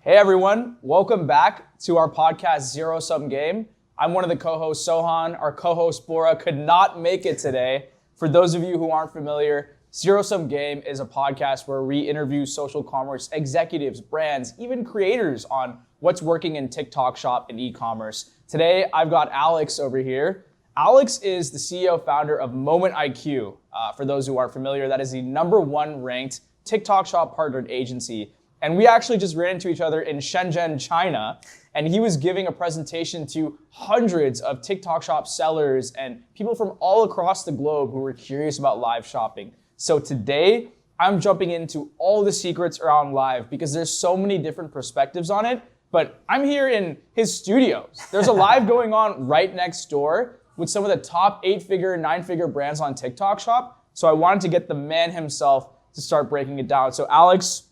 Hey everyone, welcome back to our podcast Zero Sum Game. I'm one of the co-hosts, Sohan. Our co-host, Bora, could not make it today. For those of you who aren't familiar, Zero Sum Game is a podcast where we interview social commerce executives, brands, even creators on what's working in TikTok Shop and e-commerce. Today, I've got Alex over here. Alex is the CEO founder of Moment IQ. For those who aren't familiar, that is the #1 ranked TikTok Shop partnered agency. And we actually just ran into each other in Shenzhen, China, and he was giving a presentation to hundreds of TikTok Shop sellers and people from all across the globe who were curious about live shopping. So today, I'm jumping into all the secrets around live because there's so many different perspectives on it, but I'm here in his studios. There's a live going on right next door with some of the top 8-figure, 9-figure brands on TikTok Shop. So I wanted to get the man himself to start breaking it down. So Alex,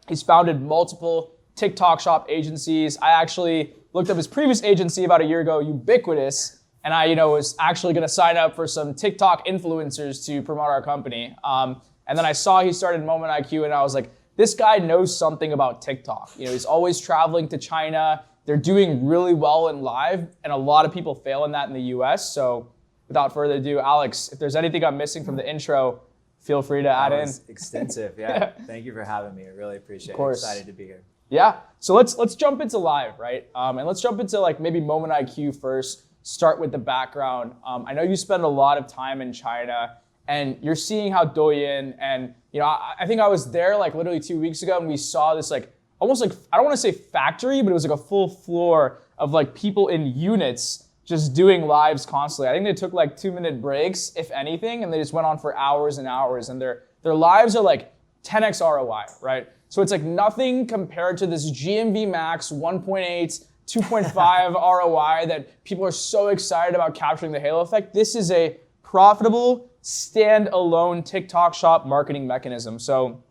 he's founded multiple TikTok Shop agencies. I actually looked up his previous agency about a year ago, Ubiquitous, and I was actually gonna sign up for some TikTok influencers to promote our company. And then I saw he started Moment IQ and I was like, this guy knows something about TikTok. He's always traveling to China. They're doing really well in live and a lot of people fail in that in the US. So without further ado, Alex, if there's anything I'm missing from the intro, feel free to add in. Extensive, yeah. Thank you for having me. I really appreciate it. Of course. Excited to be here. Yeah. So let's jump into live, right? And let's jump into like maybe Moment IQ first. Start with the background. I know you spend a lot of time in China, and you're seeing how Douyin and I think I was there like literally 2 weeks ago, and we saw this like almost like I don't want to say factory, but it was like a full floor of like people in units just doing lives constantly. I think they took like 2-minute breaks, if anything, and they just went on for hours and hours. And their lives are like 10x ROI, right? So it's like nothing compared to this GMV max 1.8, 2.5 ROI that people are so excited about capturing the halo effect. This is a profitable, standalone TikTok Shop marketing mechanism. So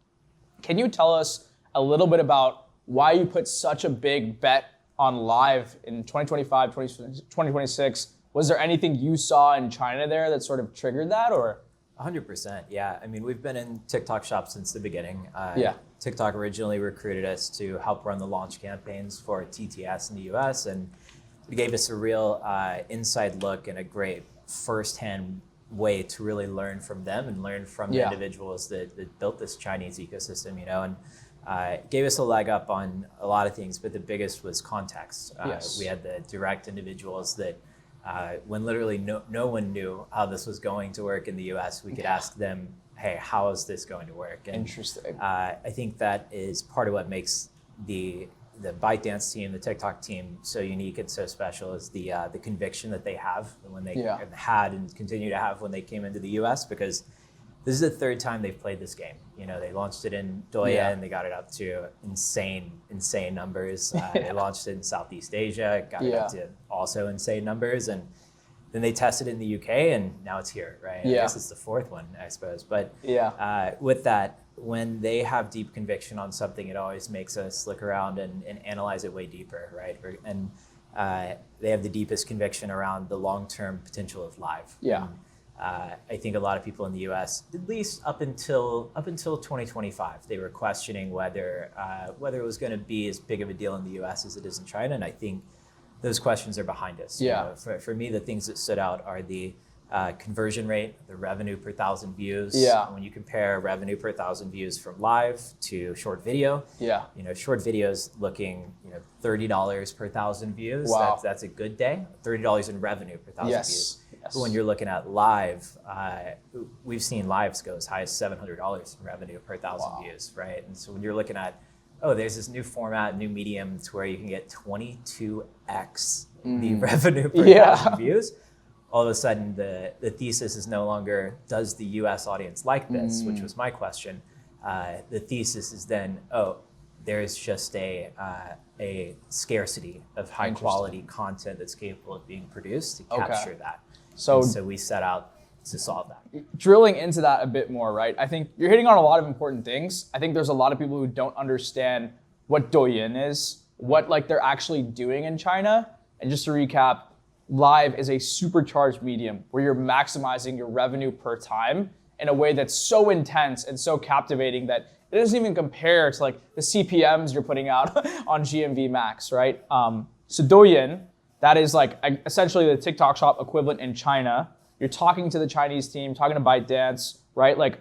can you tell us a little bit about why you put such a big bet on live in 2025, 2026? Was there anything you saw in China there that sort of triggered that, or? 100%, yeah. I mean, we've been in TikTok Shop since the beginning. TikTok originally recruited us to help run the launch campaigns for TTS in the US, and it gave us a real inside look and a great firsthand way to really learn from them and learn from the individuals that built this Chinese ecosystem, and gave us a leg up on a lot of things, but the biggest was context. Yes. We had the direct individuals that when literally no one knew how this was going to work in the US, we could ask them, hey, how is this going to work? And, interesting. I think that is part of what makes the ByteDance team, the TikTok team, so unique and so special is the conviction that they have when they had and continue to have when they came into the US, because this is the third time they've played this game. They launched it in Douyin and they got it up to insane numbers. They launched it in Southeast Asia, got it up to also insane numbers. And then they tested it in the UK and now it's here, right? I guess it's the fourth one, I suppose. But with that, when they have deep conviction on something, it always makes us look around and analyze it way deeper, right? And they have the deepest conviction around the long-term potential of live. Yeah. I think a lot of people in the U.S., at least up until 2025, they were questioning whether it was going to be as big of a deal in the U.S. as it is in China, and I think those questions are behind us. Yeah. For me, the things that stood out are the conversion rate, the revenue per 1,000 views. Yeah. When you compare revenue per 1,000 views from live to short video, short videos looking $30 per 1,000 views. Wow. That's a good day. $30 in revenue per 1,000 views. Yes. But when you're looking at live, we've seen lives go as high as $700 in revenue per 1,000 views, right? And so when you're looking at, there's this new format, new medium to where you can get 22x the revenue per 1,000 views, all of a sudden the thesis is no longer, does the US audience like this, which was my question. The thesis is then, there's just a scarcity of high quality content that's capable of being produced to capture that. So we set out to solve that. Drilling into that a bit more, right? I think you're hitting on a lot of important things. I think there's a lot of people who don't understand what Douyin is, what like they're actually doing in China. And just to recap, live is a supercharged medium where you're maximizing your revenue per time in a way that's so intense and so captivating that it doesn't even compare to like the CPMs you're putting out on GMV Max, right? So Douyin, that is like essentially the TikTok shop equivalent in China. You're talking to the Chinese team, talking to ByteDance, right? Like,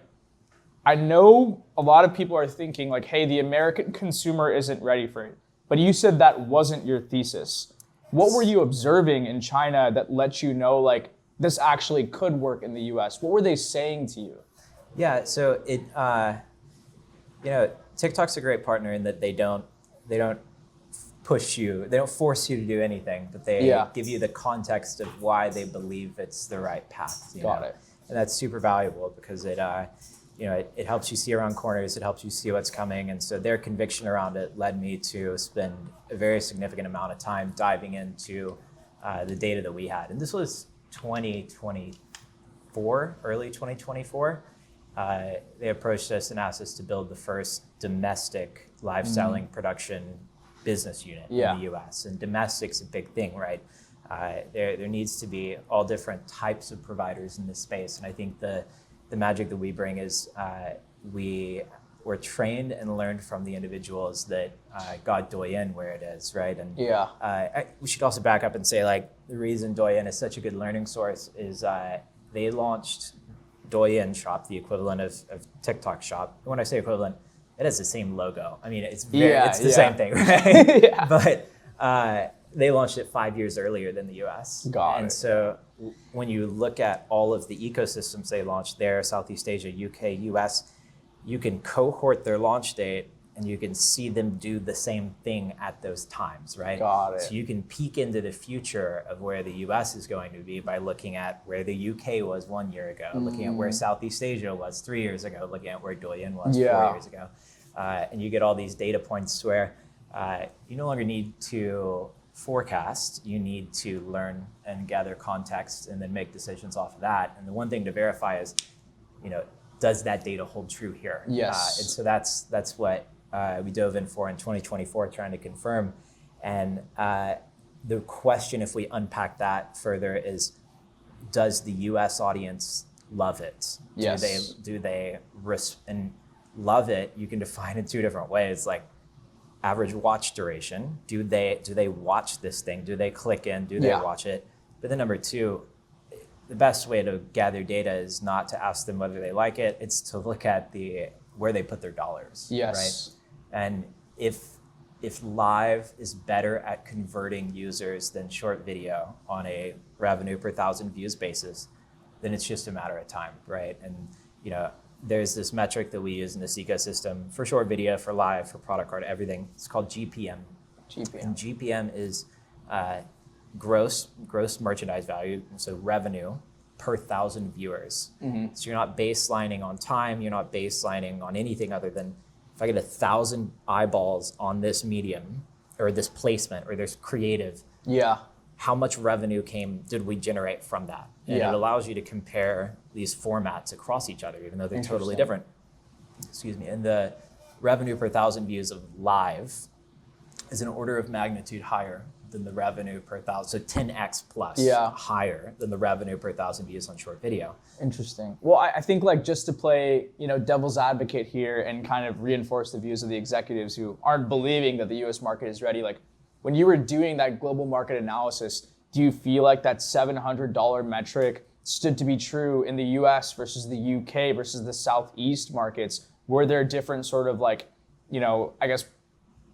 I know a lot of people are thinking like, hey, the American consumer isn't ready for it. But you said that wasn't your thesis. What were you observing in China that let you know like this actually could work in the US? What were they saying to you? Yeah, so TikTok's a great partner in that they don't push you, they don't force you to do anything, but they give you the context of why they believe it's the right path. Got it. And that's super valuable because it helps you see around corners, it helps you see what's coming, and so their conviction around it led me to spend a very significant amount of time diving into the data that we had. And this was 2024, early 2024. They approached us and asked us to build the first domestic live selling production business unit in the US. And domestic's a big thing, right? There needs to be all different types of providers in this space. And I think the magic that we bring is we were trained and learned from the individuals that got Douyin where it is, right? And we should also back up and say like the reason Douyin is such a good learning source is they launched Douyin Shop, the equivalent of TikTok Shop. When I say equivalent, it has the same logo. I mean, it's the same thing, right? But they launched it 5 years earlier than the US. And so when you look at all of the ecosystems they launched there, Southeast Asia, UK, US, you can cohort their launch date and you can see them do the same thing at those times, right? Got it. So you can peek into the future of where the US is going to be by looking at where the UK was 1 year ago, looking at where Southeast Asia was 3 years ago, looking at where Douyin was 4 years ago. And you get all these data points where you no longer need to forecast, you need to learn and gather context and then make decisions off of that. And the one thing to verify is, does that data hold true here? Yes. And so that's what we dove in for in 2024, trying to confirm. And the question, if we unpack that further, is does the US audience love it? Yes. Do they and love it, you can define in two different ways, like average watch duration. Do they watch this thing? Do they click in? Do they watch it? But then number two, the best way to gather data is not to ask them whether they like it, it's to look at where they put their dollars. Yes. Right? And if live is better at converting users than short video on a revenue per 1,000 views basis, then it's just a matter of time, right? And there's this metric that we use in this ecosystem for short video, for live, for product card, everything. It's called GPM. And GPM is gross merchandise value, so revenue per 1,000 viewers. So you're not baselining on time, you're not baselining on anything other than if I get 1,000 eyeballs on this medium or this placement or this creative, how much revenue did we generate from that? And it allows you to compare these formats across each other, even though they're totally different. Excuse me. And the revenue per 1,000 views of live is an order of magnitude higher than the revenue per 1,000, so 10x plus higher than the revenue per 1,000 views on short video. Interesting. Well, I think like just to play, devil's advocate here and kind of reinforce the views of the executives who aren't believing that the US market is ready, like when you were doing that global market analysis, do you feel like that $700 metric stood to be true in the US versus the UK versus the Southeast markets? Were there different sort of like, I guess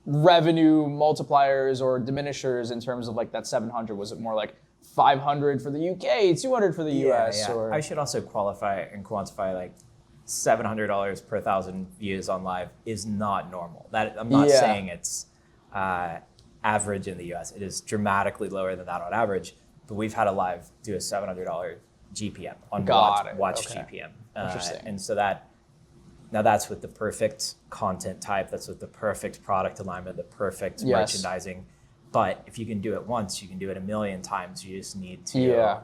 revenue multipliers or diminishers in terms of like that 700? Was it more like 500 for the UK, 200 for the US? Or I should also qualify and quantify like $700 per 1,000 views on live is not normal. That I'm not saying it's average in the US. It is dramatically lower than that on average, but we've had a live do a $700 GPM on watch GPM. Interesting. And so that's with the perfect content type, that's with the perfect product alignment, the perfect merchandising. But if you can do it once, you can do it 1,000,000 times. You just need to.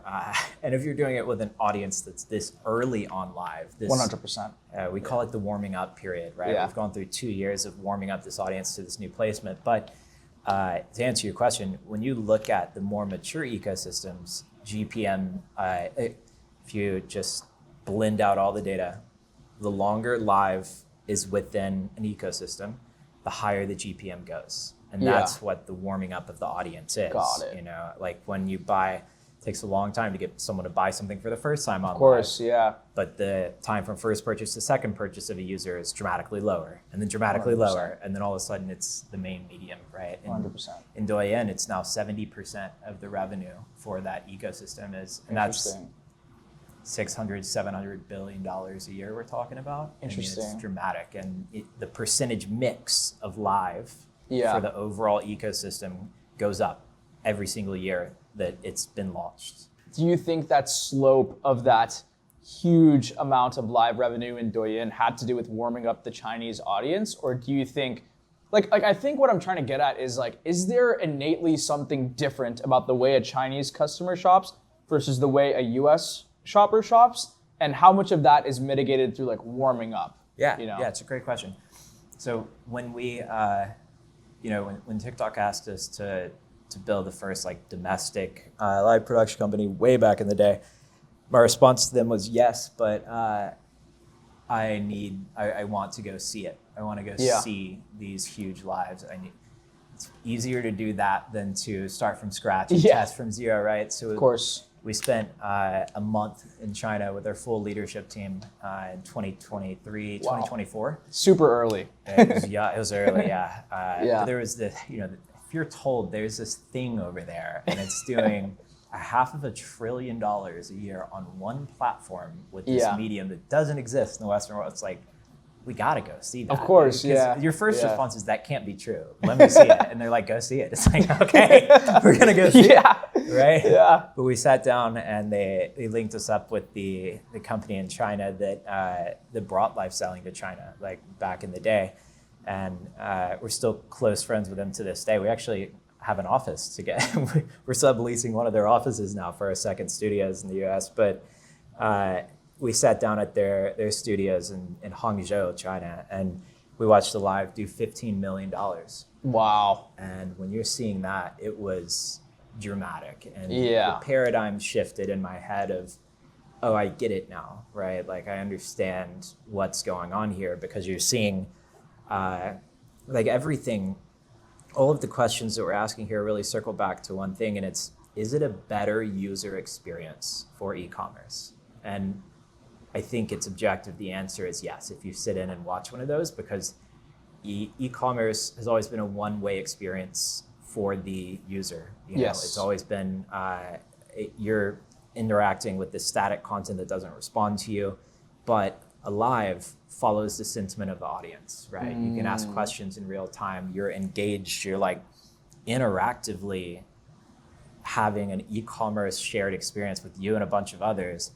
And if you're doing it with an audience that's this early on live, 100%. We call it the warming up period, right? We've gone through 2 years of warming up this audience to this new placement. But to answer your question, when you look at the more mature ecosystems, GPM, if you just blend out all the data, the longer live is within an ecosystem, the higher the GPM goes. And that's what the warming up of the audience is. Got it. You know, like when you buy, it takes a long time to get someone to buy something for the first time online. Of course, yeah. But the time from first purchase to second purchase of a user is dramatically lower, and then dramatically 100%. lower, and then all of a sudden it's the main medium, right? And 100%. in Douyin, it's now 70% of the revenue for that ecosystem is, and that's $600, $700 billion a year we're talking about. Interesting. I mean, it's dramatic, and the percentage mix of live Yeah. for the overall ecosystem goes up every single year that it's been launched. Do you think that slope of that huge amount of live revenue in Douyin had to do with warming up the Chinese audience? Or do you think, like I think what I'm trying to get at is like, is there innately something different about the way a Chinese customer shops versus the way a US shopper shops? And how much of that is mitigated through like warming up? Yeah, You know? yeah, it's a great question. So when we, when TikTok asked us to build the first like domestic live production company way back in the day, my response to them was yes, but I want to go see it. I want to go see these huge lives. It's easier to do that than to start from scratch and test from zero, right? So Of course. we spent a month in China with our full leadership team in 2023, 2024. Super early. It was early, yeah. Yeah. There was the, if you're told there's this thing over there and it's doing $500 billion a year on one platform with this medium that doesn't exist in the Western world, it's like, we gotta go see that. Of course, because your first response is, that can't be true. Let me see it. And they're like, go see it. It's like, okay, we're gonna go see it. Right? Yeah. But we sat down and they linked us up with the company in China that brought live selling to China, like back in the day. And we're still close friends with them to this day. We actually have an office together. We're subleasing one of their offices now for our second studios in the US. But we sat down at their studios in Hangzhou, China, and we watched the live do $15 million. Wow. And when you're seeing that, it was dramatic. And Yeah. the paradigm shifted in my head of, oh, I get it now, right? Like I understand what's going on here, because you're seeing like everything, all of the questions that we're asking here really circle back to one thing, and it's, is it a better user experience for e-commerce? And I think it's objective. The answer is yes, if you sit in and watch one of those, because e-commerce has always been a one-way experience for the user. It's always been, you're interacting with the static content that doesn't respond to you, but a live follows the sentiment of the audience, right? You can ask questions in real time. You're engaged. You're like interactively having an e-commerce shared experience with you and a bunch of others.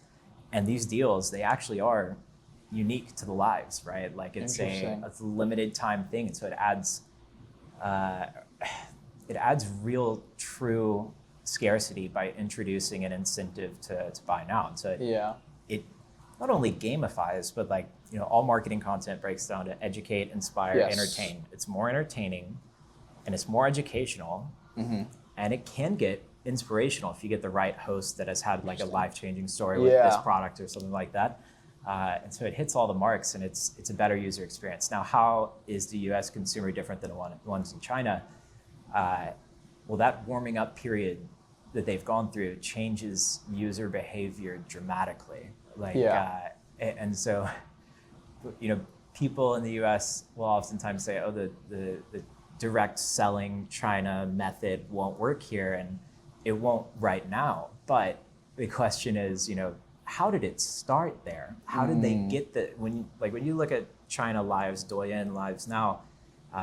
And these deals, they actually are unique to the lives, right? Like it's a limited time thing. And so it adds real, true scarcity by introducing an incentive to buy now. And so it not only gamifies, but like, all marketing content breaks down to educate, inspire, entertain. It's more entertaining and it's more educational, and it can get inspirational if you get the right host that has had like a life-changing story with this product or something like that. And so it hits all the marks, and it's a better user experience. Now, how is the US consumer different than the ones in China? Well, that warming up period that they've gone through changes user behavior dramatically. And so, people in the US will oftentimes say, oh, the direct selling China method won't work here, and it won't right now. But the question is, how did it start there? How did they get when you look at China lives, Douyin lives now,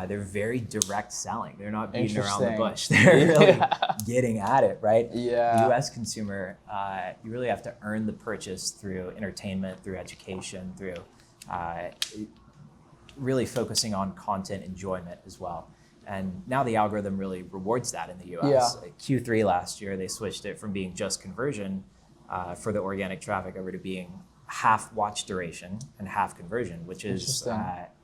they're very direct selling. They're not beating around the bush. They're really getting at it, right? Yeah. The US consumer, you really have to earn the purchase through entertainment, through education, through really focusing on content enjoyment as well. And now the algorithm really rewards that in the US. Q3 last year, they switched it from being just conversion for the organic traffic over to being half watch duration and half conversion, which is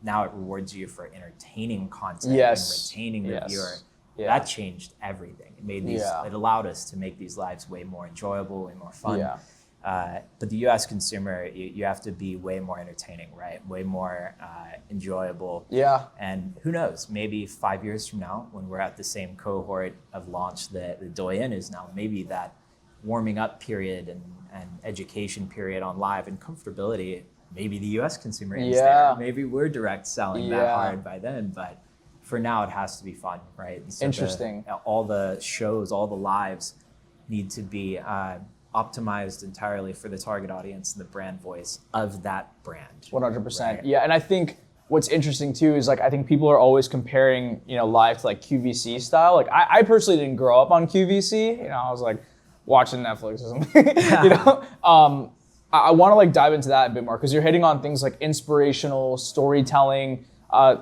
now it rewards you for entertaining content and retaining the viewer. That changed everything. It made it allowed us to make these lives way more enjoyable, way more fun. But the U.S. consumer, you have to be way more entertaining, right? Way more enjoyable. Yeah. And who knows, maybe 5 years from now, when we're at the same cohort of launch that the Douyin is now, maybe that warming up period and education period on live and comfortability, maybe the U.S. consumer is there. Maybe we're direct selling that hard by then, but for now it has to be fun, right? So interesting. All the shows, all the lives need to be optimized entirely for the target audience and the brand voice of that brand. 100%. Right? Yeah, and I think what's interesting too is like I think people are always comparing, live to like QVC style. Like I personally didn't grow up on QVC. I was like watching Netflix or something. I want to like dive into that a bit more because you're hitting on things like inspirational storytelling.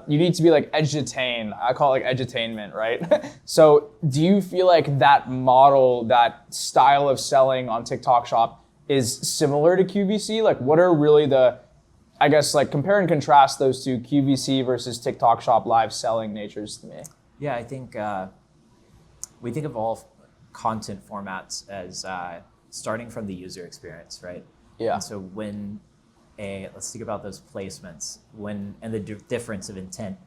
You need to be like edutain. I call it like edutainment, right? So do you feel like that model, that style of selling on TikTok Shop is similar to QVC? Like what are really I guess like compare and contrast those two, QVC versus TikTok Shop live selling natures to me? Yeah, I think we think of all content formats as starting from the user experience, right? Yeah. And so let's think about those placements and the difference of intent.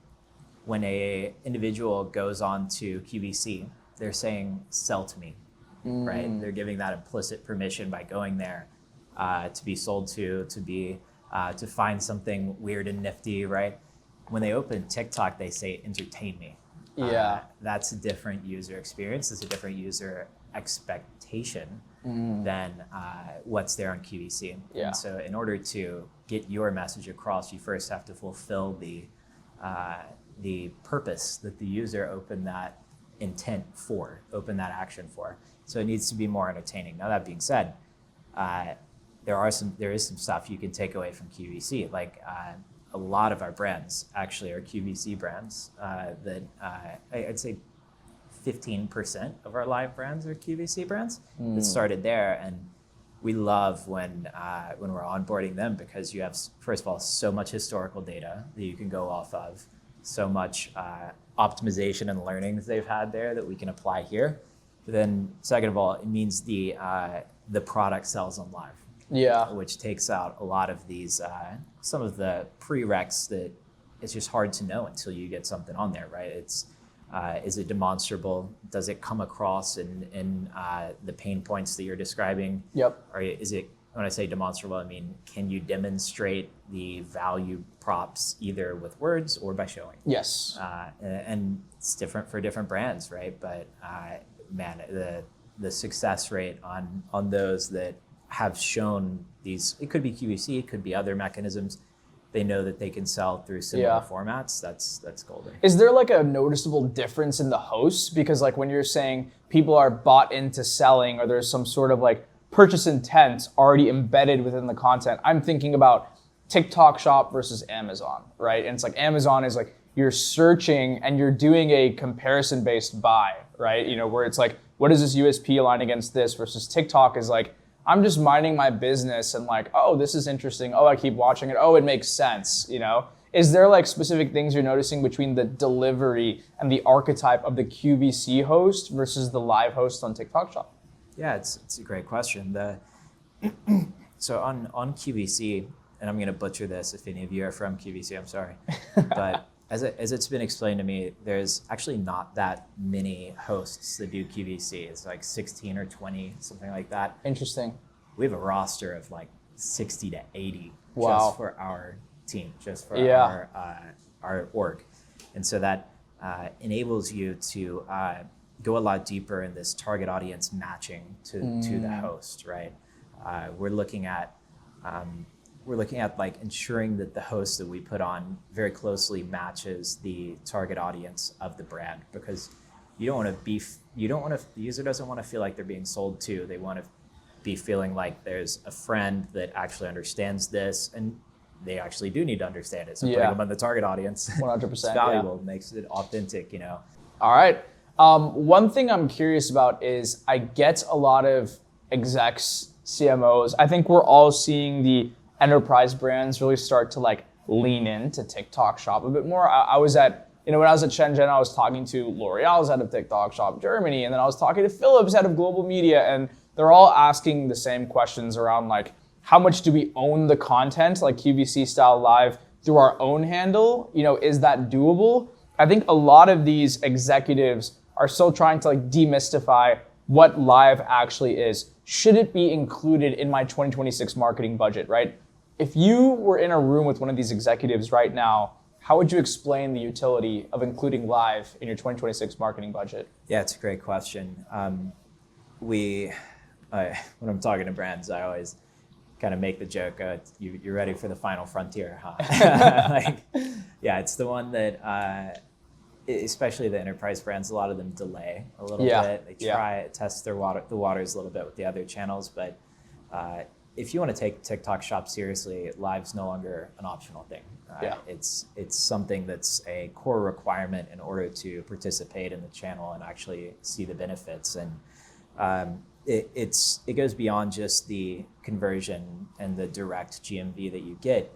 When a individual goes on to QVC, they're saying, sell to me, right? They're giving that implicit permission by going there to be sold to find something weird and nifty, right? When they open TikTok, they say, entertain me. Yeah. That's a different user experience. It's a different user expectation than what's there on QVC. Yeah. And so in order to get your message across, you first have to fulfill the purpose that the user opened that intent for, opened that action for. So it needs to be more entertaining. Now that being said, there is some stuff you can take away from QVC. Like a lot of our brands actually are QVC brands that I'd say 15% of our live brands are QVC brands that started there. And we love when we're onboarding them because you have, first of all, so much historical data that you can go off of, so much optimization and learnings they've had there that we can apply here. But then second of all, it means the product sells on live. Yeah. Which takes out a lot of these, some of the prereqs that it's just hard to know until you get something on there, right? Is it demonstrable? Does it come across in the pain points that you're describing? Yep. Or is it, when I say demonstrable, I mean, can you demonstrate the value props either with words or by showing? Yes. And it's different for different brands, right? But man, the success rate on those that have shown these, it could be QVC, it could be other mechanisms. They know that they can sell through similar formats. That's golden. Is there like a noticeable difference in the hosts? Because like when you're saying people are bought into selling or there's some sort of like purchase intent already embedded within the content, I'm thinking about TikTok Shop versus Amazon, right? And it's like Amazon is like you're searching and you're doing a comparison-based buy, right? Where it's like, what is this USP align against this versus TikTok is like, I'm just minding my business and like, oh, this is interesting. Oh, I keep watching it. Oh, it makes sense, Is there like specific things you're noticing between the delivery and the archetype of the QVC host versus the live host on TikTok Shop? Yeah, it's a great question. So on QVC, and I'm going to butcher this if any of you are from QVC, I'm sorry. But as it's been explained to me, there's actually not that many hosts that do QVC. It's like 16 or 20, something like that. Interesting. We have a roster of like 60 to 80 just for our team, just for our org. And so that enables you to go a lot deeper in this target audience matching to the host, right? We're looking at like ensuring that the host that we put on very closely matches the target audience of the brand, because the user doesn't want to feel like they're being sold to. They want to be feeling like there's a friend that actually understands this, and they actually do need to understand it. So putting them on the target audience 100% is valuable, makes it authentic, All right. One thing I'm curious about is I get a lot of execs, CMOs. I think we're all seeing the enterprise brands really start to like lean into TikTok Shop a bit more. I was at, when I was at Shenzhen, I was talking to L'Oreal's head of TikTok Shop Germany, and then I was talking to Philips head of global media, and they're all asking the same questions around like, how much do we own the content, like QVC style live through our own handle? Is that doable? I think a lot of these executives are still trying to like demystify what live actually is. Should it be included in my 2026 marketing budget, right? If you were in a room with one of these executives right now, how would you explain the utility of including live in your 2026 marketing budget? Yeah, it's a great question. When I'm talking to brands, I always kind of make the joke, you're ready for the final frontier, huh? It's the one that, especially the enterprise brands, a lot of them delay a little bit. They try it, test the waters a little bit with the other channels, but if you want to take TikTok Shop seriously, live's no longer an optional thing. It's something that's a core requirement in order to participate in the channel and actually see the benefits. And it goes beyond just the conversion and the direct GMV that you get.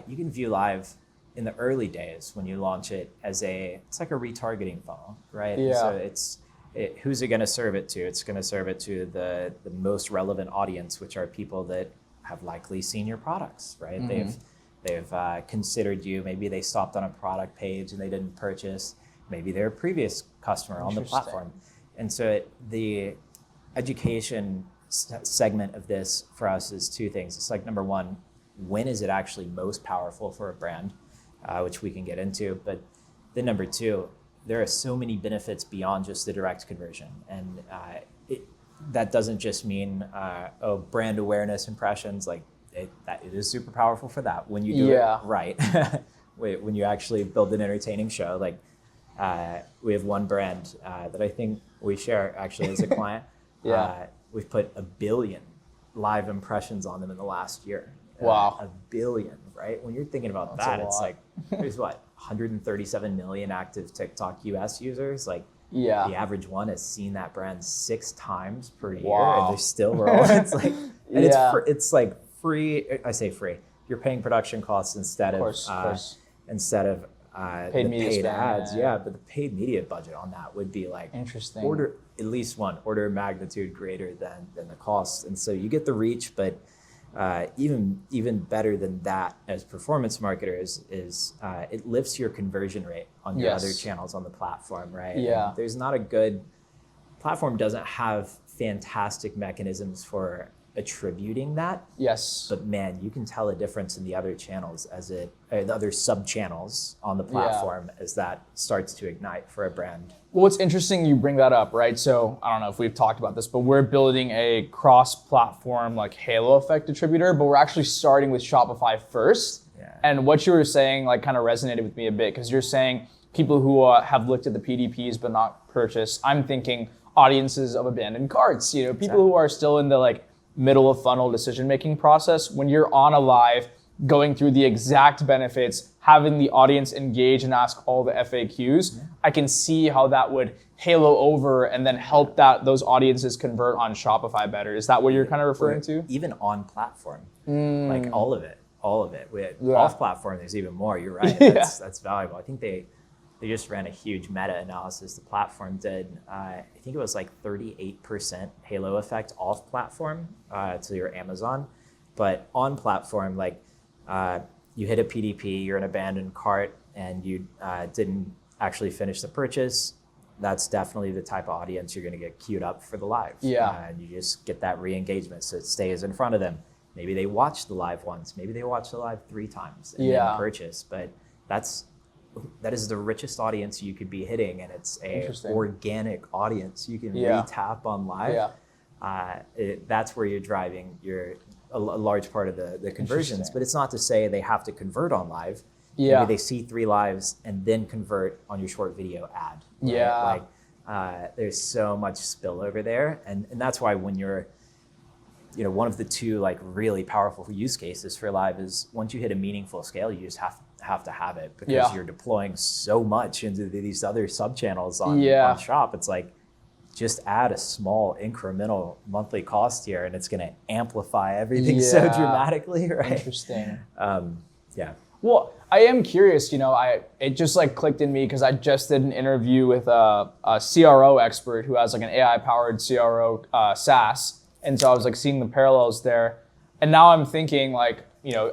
You can view live in the early days when you launch it as it's like a retargeting funnel, right? Yeah. So who's it going to serve it to? It's going to serve it to the most relevant audience, which are people that have likely seen your products, right? Mm-hmm. They've considered you. Maybe they stopped on a product page and they didn't purchase. Maybe they're a previous customer on the platform. And so the education segment of this for us is two things. It's like, number one, when is it actually most powerful for a brand, which we can get into. But then number two, there are so many benefits beyond just the direct conversion. And that doesn't just mean brand awareness impressions. Like it is super powerful for that when you do it right. When you actually build an entertaining show. Like we have one brand that I think we share actually as a client. We've put 1 billion live impressions on them in the last year. Wow. 1 billion, right? When you're thinking about that, it's like, there's 137 million active TikTok US users. Like the average one has seen that brand 6 times per year and they're still rolling. It's like, and it's like free. I say free. You're paying production costs instead of paid ads. But the paid media budget on that would be like order of magnitude greater than the cost. And so you get the reach, but even better than that as performance marketers is it lifts your conversion rate on your other channels on the platform, right? And there's not a good platform doesn't have fantastic mechanisms for attributing that. Yes. But man, you can tell a difference in the other channels the other sub channels on the platform as that starts to ignite for a brand. Well, it's interesting you bring that up, right? So I don't know if we've talked about this, but we're building a cross-platform like halo effect attributor, but we're actually starting with Shopify first. Yeah. And what you were saying like kind of resonated with me a bit because you're saying people who have looked at the PDPs but not purchased. I'm thinking audiences of abandoned carts, people who are still in the like middle of funnel decision-making process. When you're on a live, going through the exact benefits, having the audience engage and ask all the FAQs, I can see how that would halo over and then help those audiences convert on Shopify better. Is that what you're kind of referring to? Even on platform, like all of it. Off platform, there's even more. You're right. That's valuable. I think they just ran a huge meta-analysis. The platform did, I think it was like 38% halo effect off platform to your Amazon. But on platform, like you hit a PDP, you're an abandoned cart, and you didn't actually finish the purchase, that's definitely the type of audience you're going to get queued up for the live. And you just get that re-engagement, so it stays in front of them. Maybe they watch the live once, maybe they watch the live 3 times and then purchase. But that is the richest audience you could be hitting, and it's a organic audience you can re-tap on live. That's where you're driving a large part of the conversions. But it's not to say they have to convert on live. Maybe they see 3 lives and then convert on your short video ad. Right? Like there's so much spillover there, and that's why when you're one of the 2 like really powerful use cases for live is once you hit a meaningful scale, you just have to have it because you're deploying so much into these other sub channels on Shop. It's like just add a small incremental monthly cost here and it's going to amplify everything so dramatically, right? Interesting. Well, I am curious, it just like clicked in me because I just did an interview with a CRO expert who has like an AI powered CRO SaaS. And so I was like seeing the parallels there. And now I'm thinking like,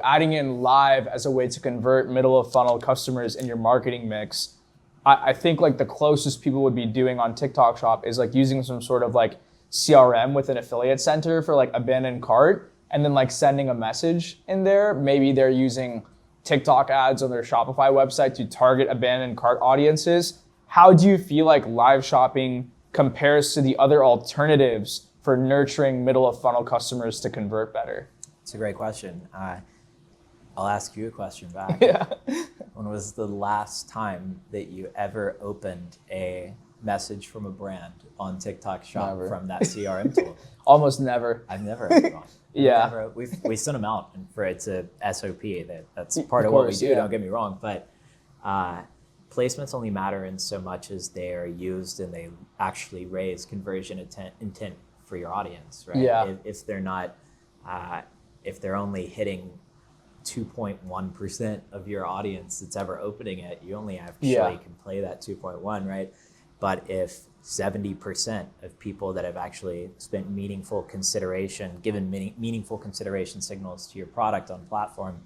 adding in live as a way to convert middle of funnel customers in your marketing mix. I think like the closest people would be doing on TikTok Shop is like using some sort of like CRM with an affiliate center for like abandoned cart and then like sending a message in there. Maybe they're using TikTok ads on their Shopify website to target abandoned cart audiences. How do you feel like live shopping compares to the other alternatives for nurturing middle of funnel customers to convert better? It's a great question. I'll ask you a question back. Yeah. When was the last time that you ever opened a message from a brand on TikTok Shop from that CRM tool? Almost never. I've never opened one. Yeah. We sent them out and for it's a SOP. That's part of what we do, yeah. Don't get me wrong. But placements only matter in so much as they are used and they actually raise conversion intent for your audience, right? Yeah. If they're not, if they're only hitting 2.1% of your audience that's ever opening it, you only actually can play that 2.1, right? But if 70% of people that have actually spent meaningful consideration, given meaningful consideration signals to your product on platform,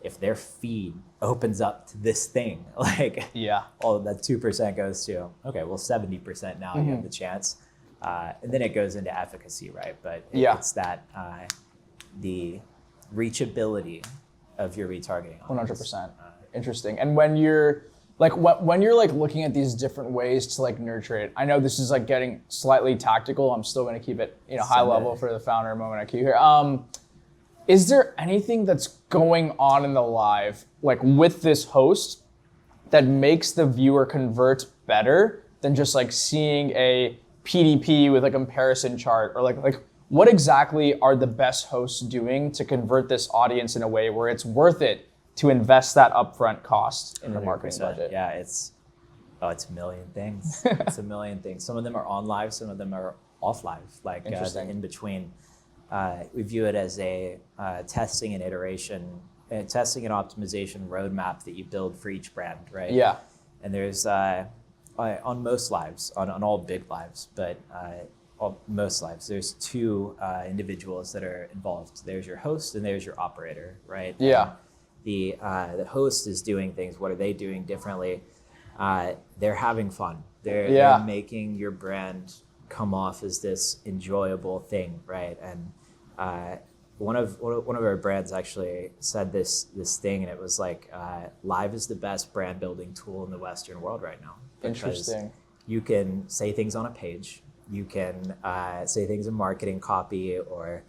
if their feed opens up to this thing, like all that 2% goes to, okay, well 70% now you have the chance. And then it goes into efficacy, right? But it's that, the reachability of your retargeting audience. 100%. Interesting. And when you're looking at these different ways to like nurture it, I know this is like getting slightly tactical. I'm still going to keep it high level for the founder moment I keep here. Is there anything that's going on in the live, like with this host, that makes the viewer convert better than just like seeing a PDP with a comparison chart, or like what exactly are the best hosts doing to convert this audience in a way where it's worth it to invest that upfront cost in your marketing budget? Yeah, it's a million things. It's a million things. Some of them are on live, some of them are off live, like the in between. We view it as a testing and iteration, testing and optimization roadmap that you build for each brand, right? Yeah. And there's on most lives, on all big lives, but most lives, there's two individuals that are involved. There's your host and there's your operator, right? Yeah. And the host is doing things. What are they doing differently? They're having fun. They're making your brand come off as this enjoyable thing, right? And one of our brands actually said this thing, and it was like, live is the best brand building tool in the Western world right now. Interesting. You can say things on a page. You can say things in marketing copy, or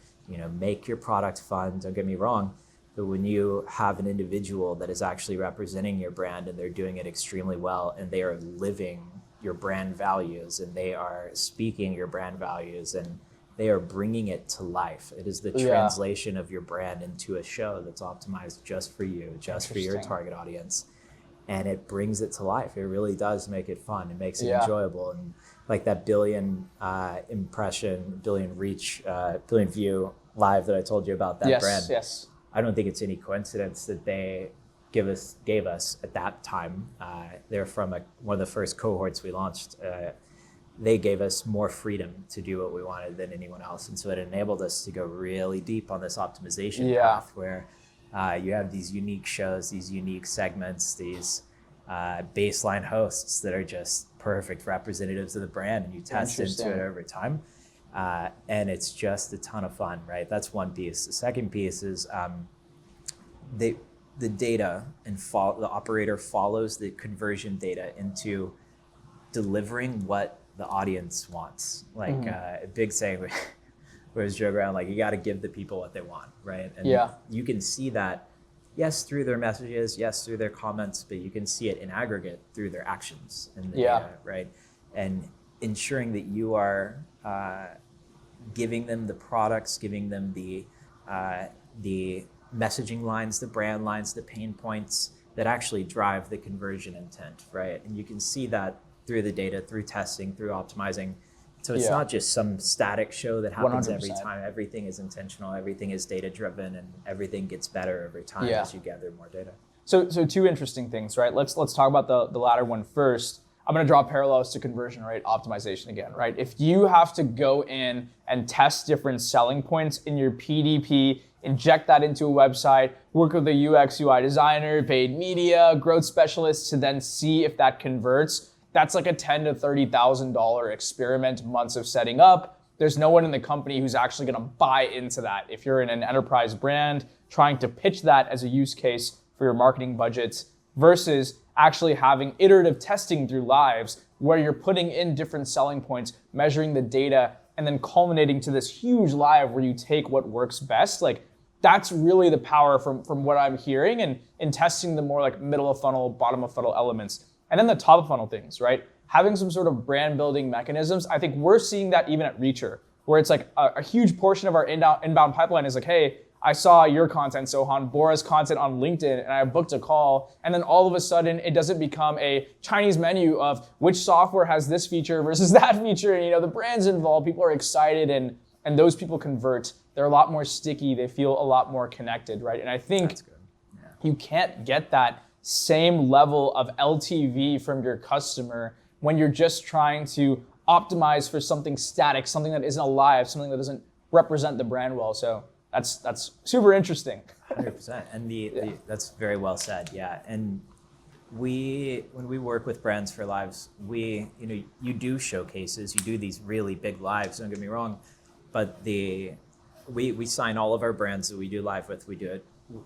make your product fun. Don't get me wrong, but when you have an individual that is actually representing your brand and they're doing it extremely well, and they are living your brand values and they are speaking your brand values and they are bringing it to life. It is the translation of your brand into a show that's optimized just for you, just for your target audience. And it brings it to life. It really does make it fun. It makes it enjoyable. And like that billion impression, billion reach, billion view live that I told you about, that brand. Yes. I don't think it's any coincidence that they gave us at that time. They're from one of the first cohorts we launched. They gave us more freedom to do what we wanted than anyone else. And so it enabled us to go really deep on this optimization path where you have these unique shows, these unique segments, these baseline hosts that are just perfect representatives of the brand, and you test into it over time. And it's just a ton of fun, right? That's one piece. The second piece is the data and the operator follows the conversion data into delivering what the audience wants. Like a big saying we always joke around, like, you got to give the people what they want, right? And you can see that, yes, through their messages, yes, through their comments, but you can see it in aggregate through their actions in the data, right? And ensuring that you are giving them the products, giving them the messaging lines, the brand lines, the pain points that actually drive the conversion intent, right? And you can see that through the data, through testing, through optimizing. So it's not just some static show that happens 100%. Every time. Everything is intentional, everything is data driven, and everything gets better every time as you gather more data. So two interesting things, right? Let's talk about the latter one first. I'm going to draw parallels to conversion rate optimization again, right? If you have to go in and test different selling points in your PDP, inject that into a website, work with a UX UI designer, paid media, growth specialists to then see if that converts, that's like a $10,000 to $30,000 experiment, months of setting up. There's no one in the company who's actually going to buy into that. If you're in an enterprise brand trying to pitch that as a use case for your marketing budgets versus actually having iterative testing through lives where you're putting in different selling points, measuring the data, and then culminating to this huge live where you take what works best. Like, that's really the power from what I'm hearing, and in testing the more like middle of funnel, bottom of funnel elements. And then the top of funnel things, right? Having some sort of brand building mechanisms. I think we're seeing that even at Reacher, where it's like a huge portion of our inbound pipeline is like, hey, I saw your content, Sohan, Bora's content on LinkedIn, and I booked a call. And then all of a sudden, it doesn't become a Chinese menu of which software has this feature versus that feature. And, the brand's involved, people are excited, and those people convert. They're a lot more sticky. They feel a lot more connected, right? And I think you can't get that same level of LTV from your customer when you're just trying to optimize for something static, something that isn't alive, something that doesn't represent the brand well. So that's super interesting. 100%. And that's very well said. Yeah. And when we work with brands for lives, you do showcases, you do these really big lives, don't get me wrong, but we sign all of our brands that we do live with, we do it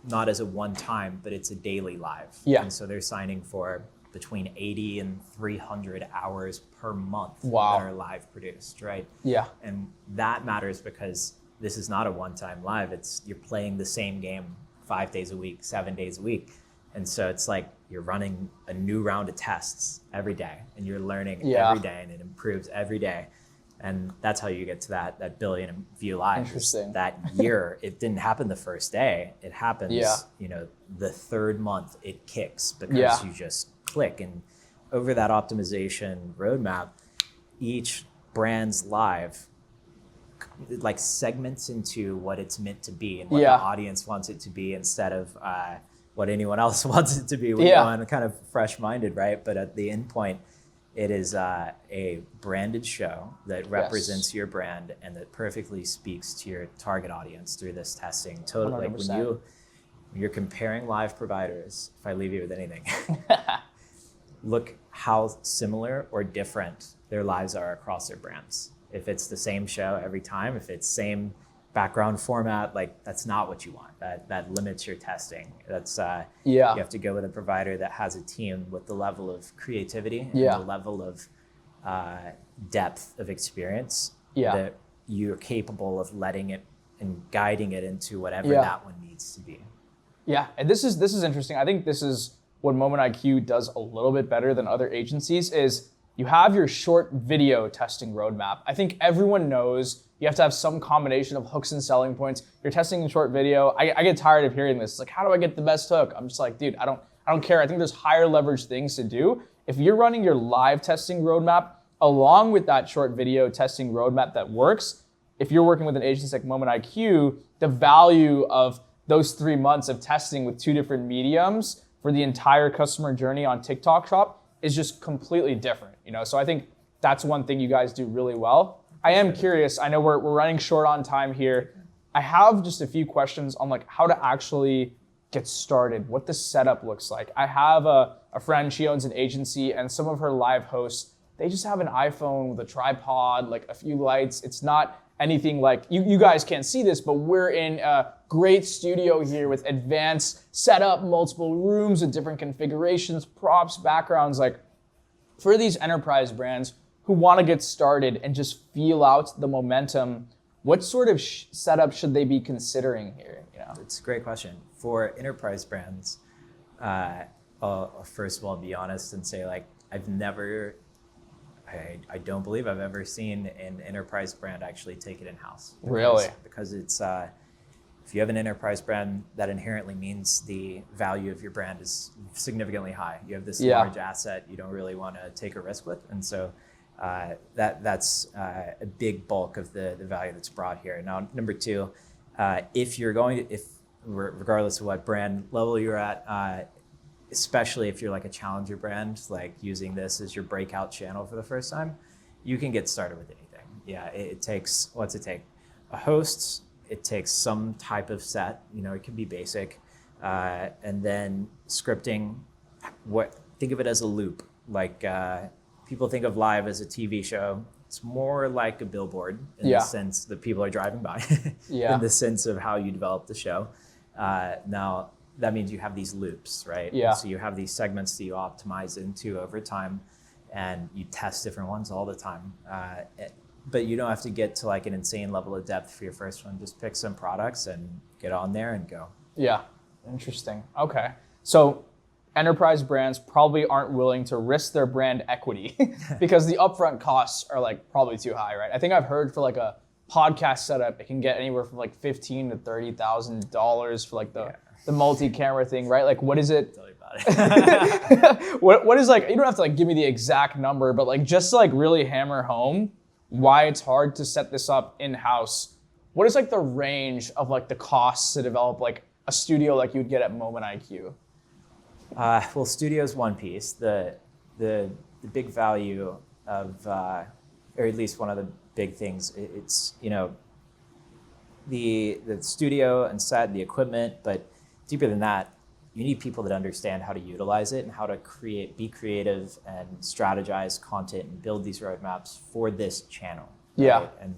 not as a one time, but it's a daily live. Yeah. And so they're signing for between 80 and 300 hours per month Wow. that are live produced, right? Yeah. And that matters because this is not a one-time live. You're playing the same game 5 days a week, 7 days a week. And so it's like you're running a new round of tests every day, and you're learning every day, and it improves every day. And that's how you get to that billion view live. Interesting. That year, it didn't happen the first day. It happens, the third month it kicks because you just click. And over that optimization roadmap, each brand's live like segments into what it's meant to be and what the audience wants it to be instead of what anyone else wants it to be. We're going kind of fresh-minded, right? But at the end point, it is a branded show that represents your brand and that perfectly speaks to your target audience through this testing. Totally, 100%. like when you're comparing live providers, if I leave you with anything, look how similar or different their lives are across their brands. If it's the same show every time, if it's same background format, like that's not what you want. That limits your testing. That's you have to go with a provider that has a team with the level of creativity and the level of depth of experience that you're capable of letting it and guiding it into whatever that one needs to be. Yeah, and this is interesting. I think this is what Moment IQ does a little bit better than other agencies is you have your short video testing roadmap. I think everyone knows you have to have some combination of hooks and selling points. You're testing in short video. I get tired of hearing this. It's like, how do I get the best hook? I'm just like, dude, I don't care. I think there's higher leverage things to do. If you're running your live testing roadmap along with that short video testing roadmap that works, if you're working with an agency like Moment IQ, the value of those 3 months of testing with 2 different mediums for the entire customer journey on TikTok Shop is just completely different, So I think that's one thing you guys do really well. I am curious. I know we're running short on time here. I have just a few questions on like how to actually get started, what the setup looks like. I have a friend, she owns an agency, and some of her live hosts, they just have an iPhone with a tripod, like a few lights. It's not anything like, you guys can't see this, but we're in a great studio here with advanced setup, multiple rooms with different configurations, props, backgrounds. Like for these enterprise brands who want to get started and just feel out the momentum, what sort of setup should they be considering here? It's a great question. For enterprise brands, I'll first of all be honest and say like I don't believe I've ever seen an enterprise brand actually take it in-house. Really? Because it's, if you have an enterprise brand, that inherently means the value of your brand is significantly high. You have this large asset you don't really want to take a risk with. And so that's a big bulk of the value that's brought here. Now, number two, if regardless of what brand level you're at, especially if you're like a challenger brand, like using this as your breakout channel for the first time, you can get started with anything. Yeah, it takes, what's it take? A host, it takes some type of set, it can be basic, and then scripting. Think of it as a loop. Like people think of live as a TV show. It's more like a billboard in the sense that people are driving by, in the sense of how you develop the show. Now, that means you have these loops, right? Yeah. So you have these segments that you optimize into over time, and you test different ones all the time. But you don't have to get to like an insane level of depth for your first one. Just pick some products and get on there and go. Yeah, interesting. Okay. So enterprise brands probably aren't willing to risk their brand equity because the upfront costs are like probably too high, right? I think I've heard for like a podcast setup, it can get anywhere from like $15,000 to $30,000 for like the multi-camera thing, right? Like what is it? Tell me about it. what is like, you don't have to like give me the exact number, but like just to like really hammer home why it's hard to set this up in-house. What is like the range of like the costs to develop like a studio like you'd get at Moment IQ? Well, studio is one piece. The big value of, or at least one of the big things, it's the studio and set, the equipment, but deeper than that, you need people that understand how to utilize it and how to be creative and strategize content and build these roadmaps for this channel. Right? Yeah. And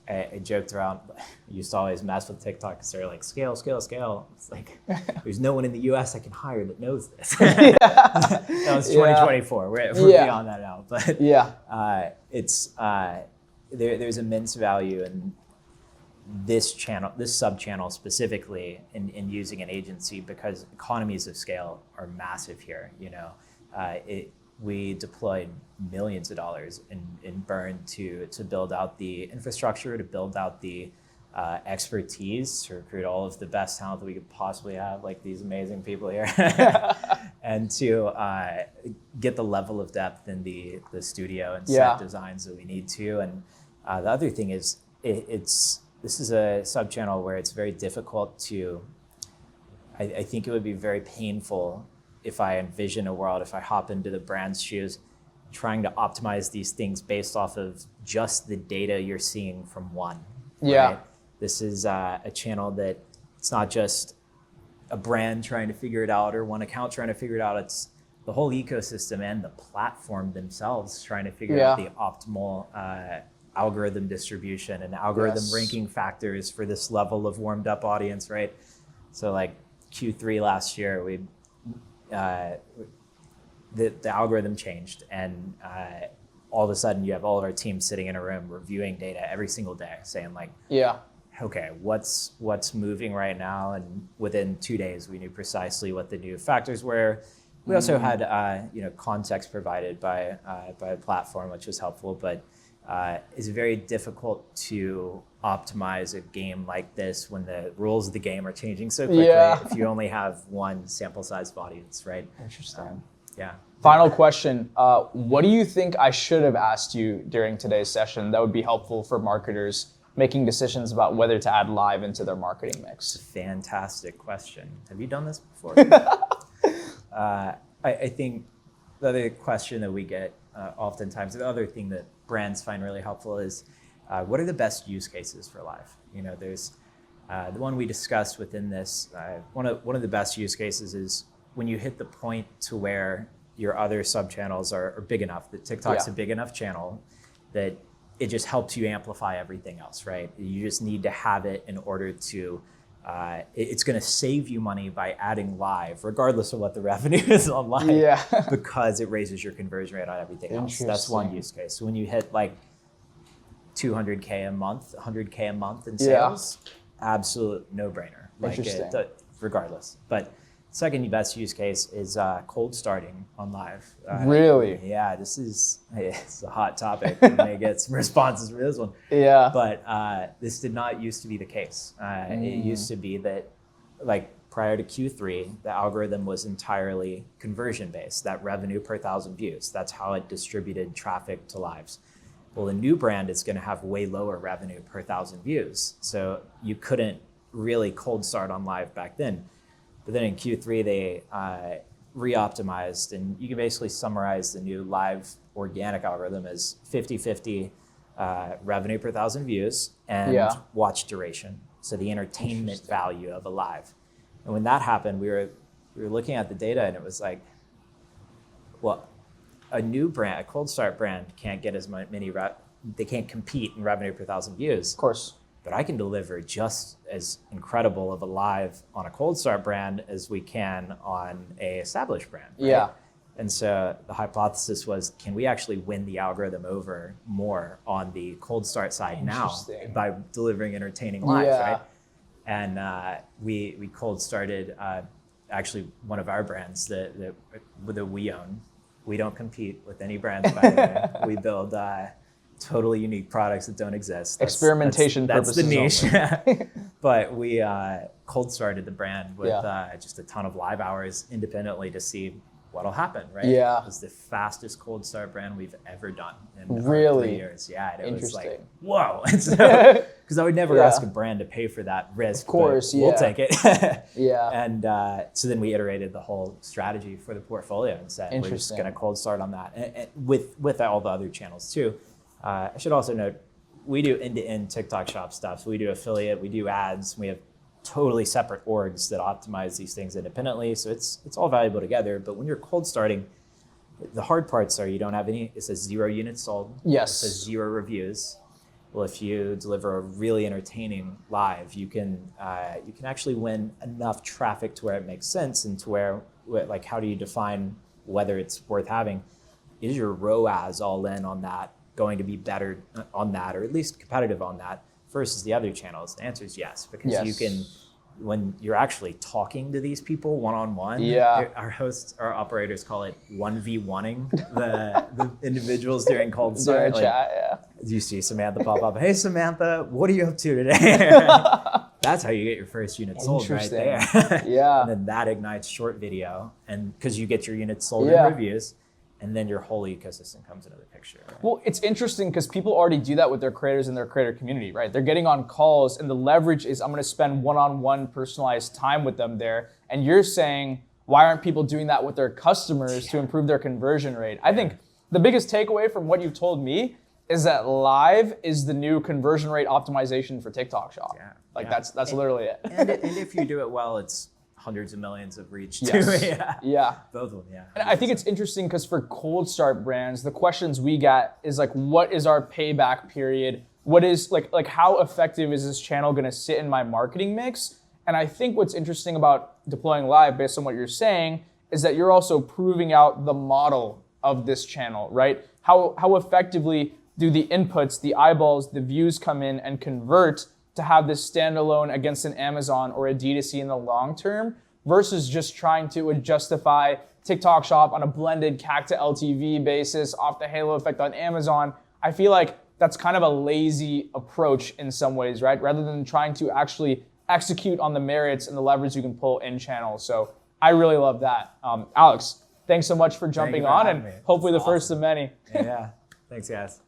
I joked around, I used to always mess with TikTok because they're like, scale. It's like, there's no one in the US I can hire that knows this. That was 2024. We're beyond that now. But there's immense value in this channel, this sub-channel specifically in using an agency because economies of scale are massive here. We deployed millions of dollars in burn to build out the infrastructure, to build out the expertise, to recruit all of the best talent that we could possibly have, like these amazing people here, and to get the level of depth in the studio and set designs that we need to. And the other thing is, this is a sub-channel where it's very difficult to, I think it would be very painful if I envision a world, if I hop into the brand's shoes, trying to optimize these things based off of just the data you're seeing from one. Yeah. Right? This is a channel that it's not just a brand trying to figure it out or one account trying to figure it out. It's the whole ecosystem and the platform themselves trying to figure out the optimal algorithm distribution and algorithm ranking factors for this level of warmed up audience, right? So like Q3 last year, the algorithm changed, and all of a sudden you have all of our teams sitting in a room reviewing data every single day, saying like, okay, what's moving right now? And within 2 days, we knew precisely what the new factors were. We also had context provided by a platform, which was helpful, but it's very difficult to optimize a game like this when the rules of the game are changing so quickly if you only have one sample size of audience, right? Interesting. Final question. What do you think I should have asked you during today's session that would be helpful for marketers making decisions about whether to add live into their marketing mix? Fantastic question. Have you done this before? I think the other question that we get oftentimes, the other thing that brands find really helpful is what are the best use cases for live? There's the one we discussed within this. One of the best use cases is when you hit the point to where your other sub-channels are big enough, that TikTok's a big enough channel that it just helps you amplify everything else, right? You just need to have it in order to, it's gonna save you money by adding live, regardless of what the revenue is on live, because it raises your conversion rate on everything else. That's one use case. So when you hit like 200K a month, 100K a month in sales, absolute no-brainer. Interesting. Regardless. But second best use case is cold starting on live. Really? Yeah, it's a hot topic. We may get some responses for this one. Yeah. But this did not used to be the case. It used to be that, like prior to Q3, the algorithm was entirely conversion based, that revenue per 1,000 views. That's how it distributed traffic to lives. Well, a new brand is going to have way lower revenue per 1,000 views. So you couldn't really cold start on live back then. But then in Q3, they re-optimized, and you can basically summarize the new live organic algorithm as 50-50 revenue per 1,000 views and watch duration. So the entertainment value of a live. And when that happened, we were looking at the data, and it was like, well, a new brand, a cold start brand, can't get as many they can't compete in revenue per 1,000 views. Of course. But I can deliver just as incredible of a live on a cold start brand as we can on a established brand. Right? Yeah. And so the hypothesis was, can we actually win the algorithm over more on the cold start side now by delivering entertaining lives, right? And we cold started actually one of our brands that we own. We don't compete with any brands, by the way. We build totally unique products that don't exist. Experimentation purposes. That's the niche. But we cold started the brand with just a ton of live hours independently to see what'll happen, right? Yeah. It was the fastest cold start brand we've ever done in 3 years. Yeah, and it was like, whoa. Because I would never ask a brand to pay for that risk. Of course, we'll take it. Yeah. And so then we iterated the whole strategy for the portfolio and said, we're just going to cold start on that. And with all the other channels too. I should also note, we do end-to-end TikTok shop stuff. So we do affiliate, we do ads, we have totally separate orgs that optimize these things independently. So it's all valuable together. But when you're cold starting, the hard parts are you don't have any, it says 0 units sold. Yes. It says 0 reviews. Well, if you deliver a really entertaining live, you can actually win enough traffic to where it makes sense, and to where, like, how do you define whether it's worth having? Is your ROAS all in on that going to be better on that, or at least competitive on that, versus the other channels? The answer is yes, because you can, when you're actually talking to these people one-on-one, our hosts, our operators call it 1v1ing the individuals during cold start. Like, chat, you see Samantha pop up, hey Samantha, what are you up to today? That's how you get your first unit sold right there. And then that ignites short video, and because you get your units sold in reviews, and then your whole ecosystem comes into the picture. Right? Well, it's interesting because people already do that with their creators in their creator community, right? They're getting on calls, and the leverage is I'm going to spend one-on-one personalized time with them there. And you're saying, why aren't people doing that with their customers to improve their conversion rate? I think the biggest takeaway from what you've told me is that live is the new conversion rate optimization for TikTok Shop. That's literally it. And if you do it well, it's hundreds of millions of reach too. Both of them, And I think it's interesting because for cold start brands, the questions we get is like, what is our payback period? What is like how effective is this channel going to sit in my marketing mix? And I think what's interesting about deploying live, based on what you're saying, is that you're also proving out the model of this channel, right? How effectively do the inputs, the eyeballs, the views come in and convert to have this standalone against an Amazon or a D2C in the long term, versus just trying to justify TikTok Shop on a blended CAC to LTV basis off the halo effect on Amazon. I feel like that's kind of a lazy approach in some ways, right? Rather than trying to actually execute on the merits and the leverage you can pull in channels. So I really love that. Alex, thanks so much for jumping on, and hopefully the first of many. Yeah, thanks guys.